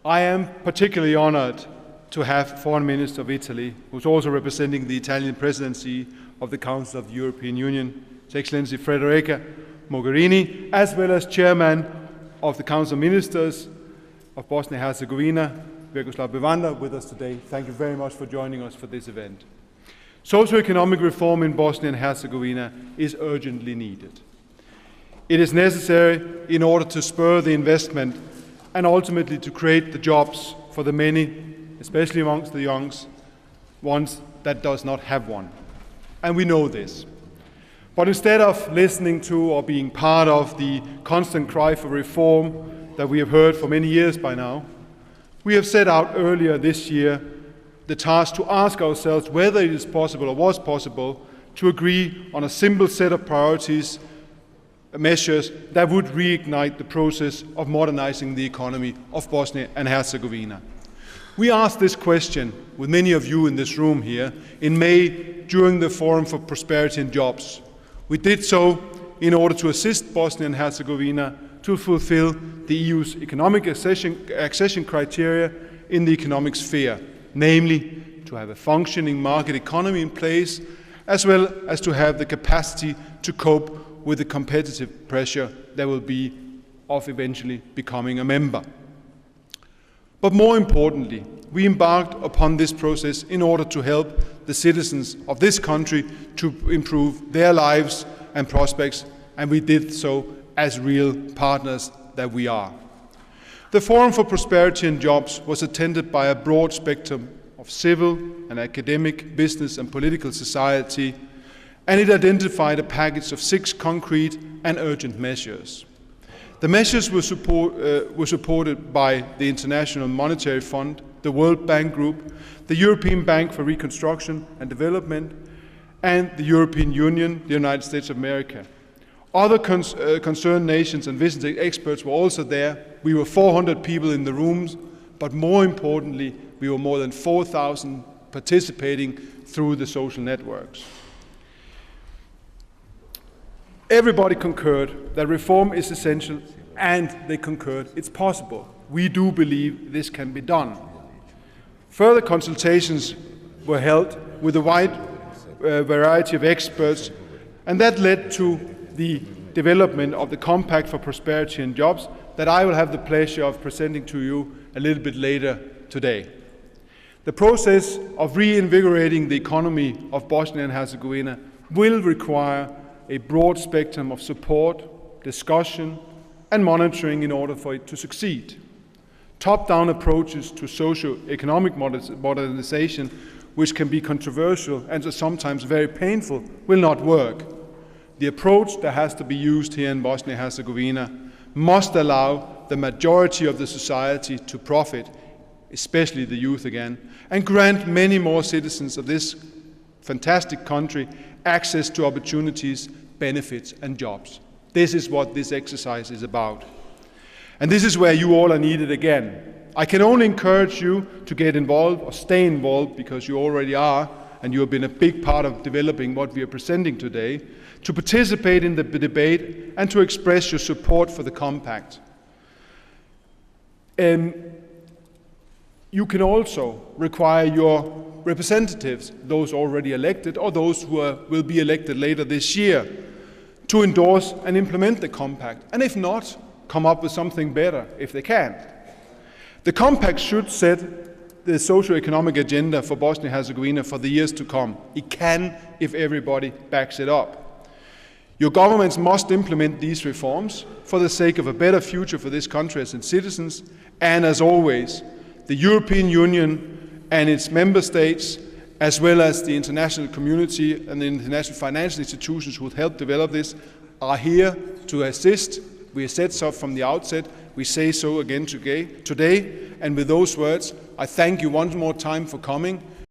I am particularly honored to have Foreign Minister of Italy, who's also representing the Italian presidency of the Council of the European Union, His Excellency Federica Mogherini, as well as Chairman of the Council of Ministers of Bosnia and Herzegovina, Vjekoslav Bevanda, with us today. Thank you very much for joining us for this event. Socio-economic reform in Bosnia and Herzegovina is urgently needed. It is necessary in order to spur the investment and ultimately to create the jobs for the many, especially amongst the young ones that does not have one. And we know this. But instead of listening to or being part of the constant cry for reform that we have heard for many years by now, we have set out earlier this year the task to ask ourselves whether it is possible or was possible to agree on a simple set of priorities, measures that would reignite the process of modernizing the economy of Bosnia and Herzegovina. We asked this question with many of you in this room here in May during the Forum for Prosperity and Jobs. We did so in order to assist Bosnia and Herzegovina to fulfill the EU's economic accession criteria in the economic sphere, namely to have a functioning market economy in place, as well as to have the capacity to cope with the competitive pressure there will be of eventually becoming a member. But more importantly, we embarked upon this process in order to help the citizens of this country to improve their lives and prospects, and we did so as real partners that we are. The Forum for Prosperity and Jobs was attended by a broad spectrum of civil and academic, business and political society, and it identified a package of 6 concrete and urgent measures. The measures were supported by the International Monetary Fund, the World Bank Group, the European Bank for Reconstruction and Development, and the European Union, the United States of America. Other concerned nations and visiting experts were also there. We were 400 people in the rooms, but more importantly, we were more than 4,000 participating through the social networks. Everybody concurred that reform is essential, and they concurred it's possible. We do believe this can be done. Further consultations were held with a wide variety of experts, and that led to the development of the Compact for Prosperity and Jobs that I will have the pleasure of presenting to you a little bit later today. The process of reinvigorating the economy of Bosnia and Herzegovina will require a broad spectrum of support, discussion, and monitoring in order for it to succeed. Top-down approaches to socio-economic modernization, which can be controversial and sometimes very painful, will not work. The approach that has to be used here in Bosnia and Herzegovina must allow the majority of the society to profit, especially the youth again, and grant many more citizens of this fantastic country access to opportunities, benefits, and jobs. This is what this exercise is about. And this is where you all are needed again. I can only encourage you to get involved or stay involved, because you already are, and you have been a big part of developing what we are presenting today, to participate in the debate and to express your support for the Compact. You can also require your representatives, those already elected or those who will be elected later this year, to endorse and implement the Compact, and if not, come up with something better if they can. The Compact should set the socio-economic agenda for Bosnia and Herzegovina for the years to come. It can if everybody backs it up. Your governments must implement these reforms for the sake of a better future for this country and its citizens, and as always, the European Union and its member states, as well as the international community and the international financial institutions who help develop this, are here to assist. We said so from the outset. We say so again today. And with those words, I thank you one more time for coming.